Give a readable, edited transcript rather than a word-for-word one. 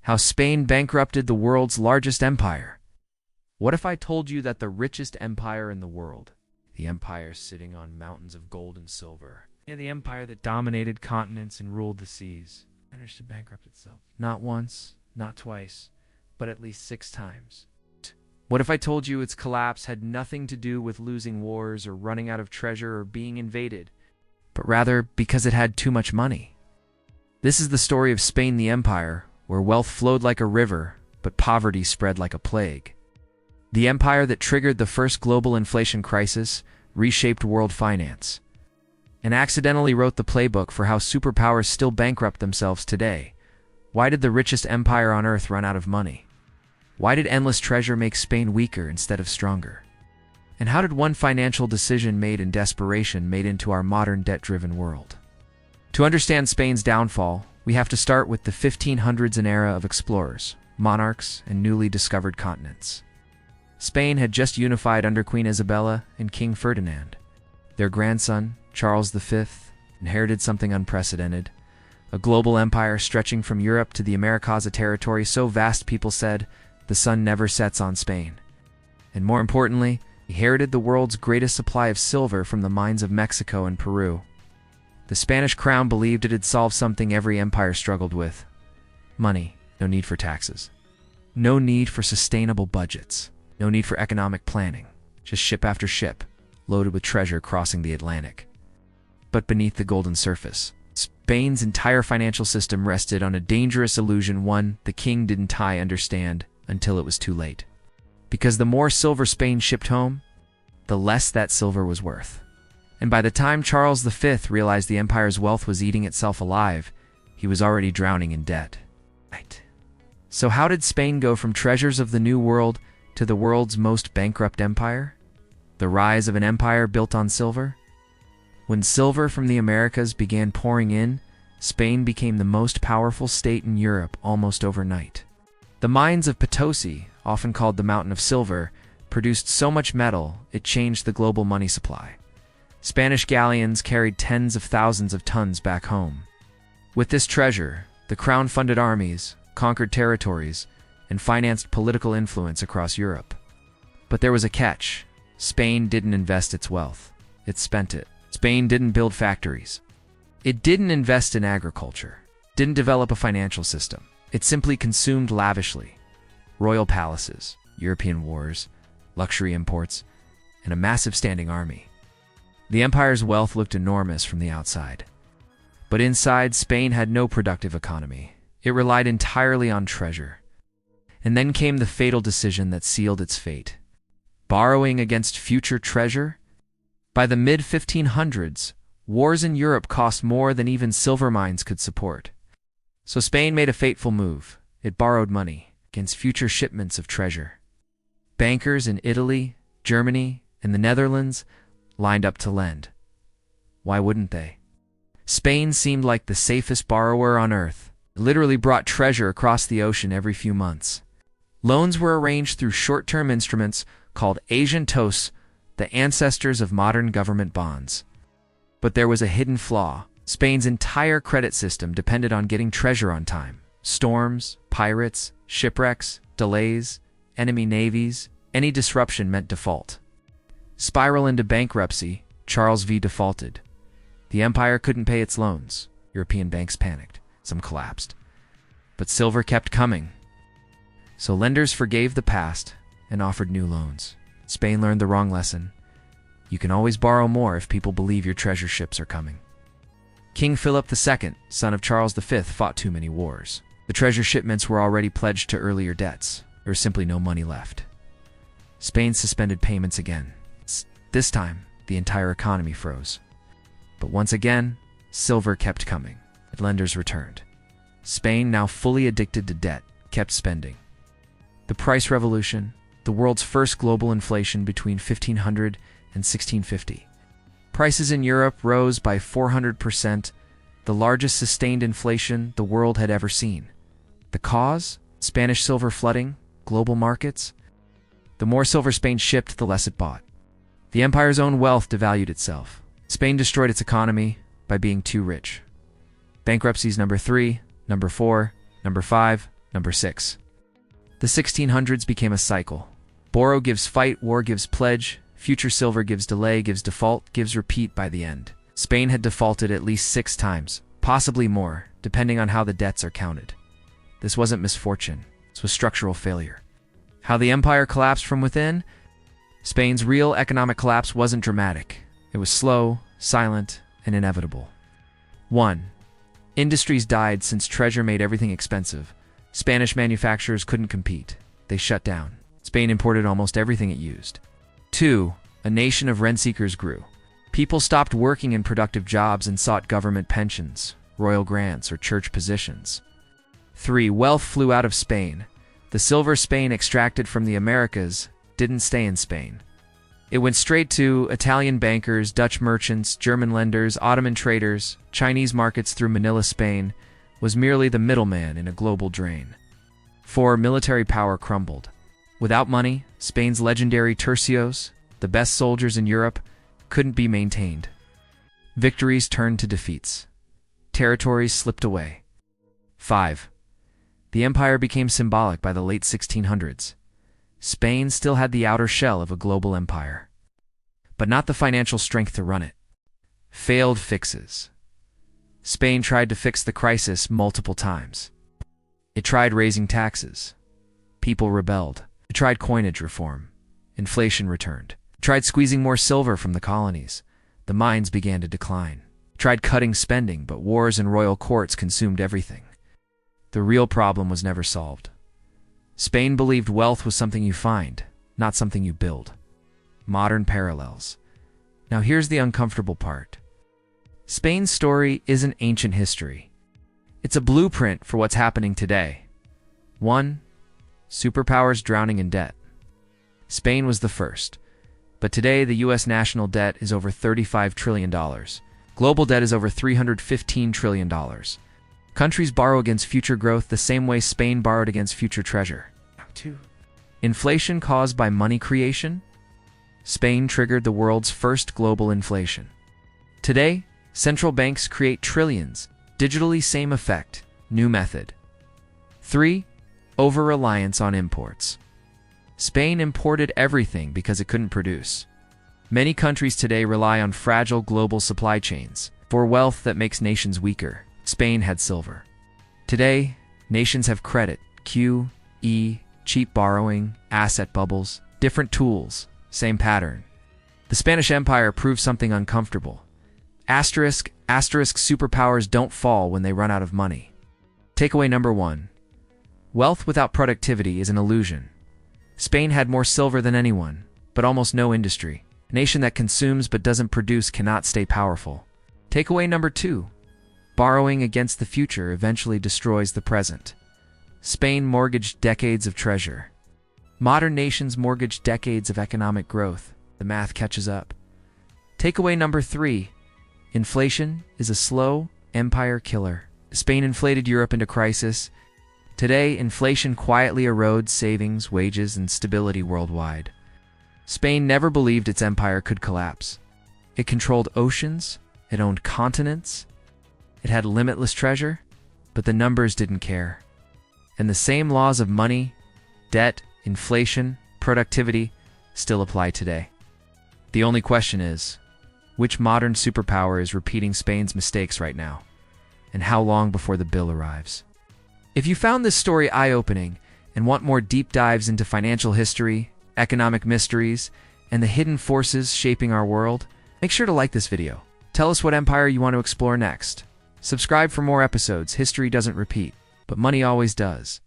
How Spain bankrupted the world's largest empire. What if I told you that the richest empire in the world, the empire sitting on mountains of gold and silver, the empire that dominated continents and ruled the seas, managed to bankrupt itself? Not once, not twice, but at least 6 times. What if I told you its collapse had nothing to do with losing wars or running out of treasure or being invaded, but rather because it had too much money? This is the story of Spain the Empire, where wealth flowed like a river, but poverty spread like a plague. The empire that triggered the first global inflation crisis, reshaped world finance, and accidentally wrote the playbook for how superpowers still bankrupt themselves today. Why did the richest empire on earth run out of money? Why did endless treasure make Spain weaker instead of stronger? And how did one financial decision made in desperation made into our modern debt-driven world? To understand Spain's downfall, we have to start with the 1500s, an era of explorers, monarchs, and newly discovered continents. Spain had just unified under Queen Isabella and King Ferdinand. Their grandson, Charles V, inherited something unprecedented, a global empire stretching from Europe to the Americas, a territory so vast people said the sun never sets on Spain. And more importantly, he inherited the world's greatest supply of silver from the mines of Mexico and Peru. The Spanish crown believed it had solved something every empire struggled with: money. No need for taxes. No need for sustainable budgets. No need for economic planning. Just ship after ship, loaded with treasure crossing the Atlantic. But beneath the golden surface, Spain's entire financial system rested on a dangerous illusion, one the king didn't understand until it was too late. Because the more silver Spain shipped home, the less that silver was worth. And by the time Charles V realized the empire's wealth was eating itself alive, he was already drowning in debt. So how did Spain go from treasures of the New World to the world's most bankrupt empire? The rise of an empire built on silver? When silver from the Americas began pouring in, Spain became the most powerful state in Europe almost overnight. The mines of Potosi, often called the Mountain of Silver, produced so much metal it changed the global money supply. Spanish galleons carried tens of thousands of tons back home. With this treasure, the crown funded armies, conquered territories, and financed political influence across Europe. But there was a catch. Spain didn't invest its wealth. It spent it. Spain didn't build factories. It didn't invest in agriculture. Didn't develop a financial system. It simply consumed lavishly. Royal palaces, European wars, luxury imports, and a massive standing army. The empire's wealth looked enormous from the outside. But inside, Spain had no productive economy. It relied entirely on treasure. And then came the fatal decision that sealed its fate. Borrowing against future treasure? By the mid-1500s, wars in Europe cost more than even silver mines could support. So Spain made a fateful move. It borrowed money against future shipments of treasure. Bankers in Italy, Germany, and the Netherlands lined up to lend. Why wouldn't they? Spain seemed like the safest borrower on earth. It literally brought treasure across the ocean every few months. Loans were arranged through short-term instruments called agentos, the ancestors of modern government bonds. But there was a hidden flaw. Spain's entire credit system depended on getting treasure on time. Storms, pirates, shipwrecks, delays, enemy navies, any disruption meant default. Spiral into bankruptcy, Charles V defaulted. The empire couldn't pay its loans. European banks panicked. Some collapsed. But silver kept coming. So lenders forgave the past and offered new loans. Spain learned the wrong lesson. You can always borrow more if people believe your treasure ships are coming. King Philip II, son of Charles V, fought too many wars. The treasure shipments were already pledged to earlier debts. There was simply no money left. Spain suspended payments again. This time, the entire economy froze. But once again, silver kept coming. Lenders returned. Spain, now fully addicted to debt, kept spending. The price revolution, the world's first global inflation between 1500 and 1650. Prices in Europe rose by 400%, the largest sustained inflation the world had ever seen. The cause? Spanish silver flooding, global markets. The more silver Spain shipped, the less it bought. The empire's own wealth devalued itself. Spain destroyed its economy by being too rich. Bankruptcies number 3, number 4, number 5, Number 6. The 1600s became a cycle. Borrow gives fight, war gives pledge, future silver gives delay, gives default, gives repeat by the end. Spain had defaulted at least 6 times, possibly more, depending on how the debts are counted. This wasn't misfortune, this was structural failure. How the empire collapsed from within? Spain's real economic collapse wasn't dramatic. It was slow, silent, and inevitable. 1. Industries died since treasure made everything expensive. Spanish manufacturers couldn't compete. They shut down. Spain imported almost everything it used. 2. A nation of rent-seekers grew. People stopped working in productive jobs and sought government pensions, royal grants, or church positions. 3. Wealth flew out of Spain. The silver Spain extracted from the Americas didn't stay in Spain. It went straight to Italian bankers, Dutch merchants, German lenders, Ottoman traders, Chinese markets through Manila, Spain was merely the middleman in a global drain. 4. Military power crumbled. Without money, Spain's legendary tercios, the best soldiers in Europe, couldn't be maintained. Victories turned to defeats. Territories slipped away. 5. The empire became symbolic by the late 1600s. Spain still had the outer shell of a global empire, but not the financial strength to run it. Failed fixes. Spain tried to fix the crisis multiple times. It tried raising taxes. People rebelled. It tried coinage reform. Inflation returned. It tried squeezing more silver from the colonies. The mines began to decline. It tried cutting spending, but wars and royal courts consumed everything. The real problem was never solved. Spain believed wealth was something you find, not something you build. Modern parallels. Now here's the uncomfortable part. Spain's story isn't ancient history. It's a blueprint for what's happening today. 1. Superpowers drowning in debt. Spain was the first, but today the U.S. national debt is over $35 trillion. Global debt is over $315 trillion. Countries borrow against future growth the same way Spain borrowed against future treasure. 2. Inflation caused by money creation. Spain triggered the world's first global inflation. Today, central banks create trillions. Digitally, same effect, new method. 3. Over-reliance on imports. Spain imported everything because it couldn't produce. Many countries today rely on fragile global supply chains for wealth that makes nations weaker. Spain had silver. Today, nations have credit, QE, cheap borrowing, asset bubbles, different tools, same pattern. The Spanish Empire proved something uncomfortable. Asterisk superpowers don't fall when they run out of money. Takeaway number 1. Wealth without productivity is an illusion. Spain had more silver than anyone, but almost no industry. A nation that consumes but doesn't produce cannot stay powerful. Takeaway number 2. Borrowing against the future eventually destroys the present. Spain mortgaged decades of treasure. Modern nations mortgage decades of economic growth. The math catches up. Takeaway number 3. Inflation is a slow empire killer. Spain inflated Europe into crisis. Today, inflation quietly erodes savings, wages, and stability worldwide. Spain never believed its empire could collapse. It controlled oceans, it owned continents, it had limitless treasure, but the numbers didn't care. And the same laws of money, debt, inflation, productivity still apply today. The only question is, which modern superpower is repeating Spain's mistakes right now? And how long before the bill arrives? If you found this story eye-opening and want more deep dives into financial history, economic mysteries, and the hidden forces shaping our world, make sure to like this video. Tell us what empire you want to explore next. Subscribe for more episodes. History doesn't repeat, but money always does.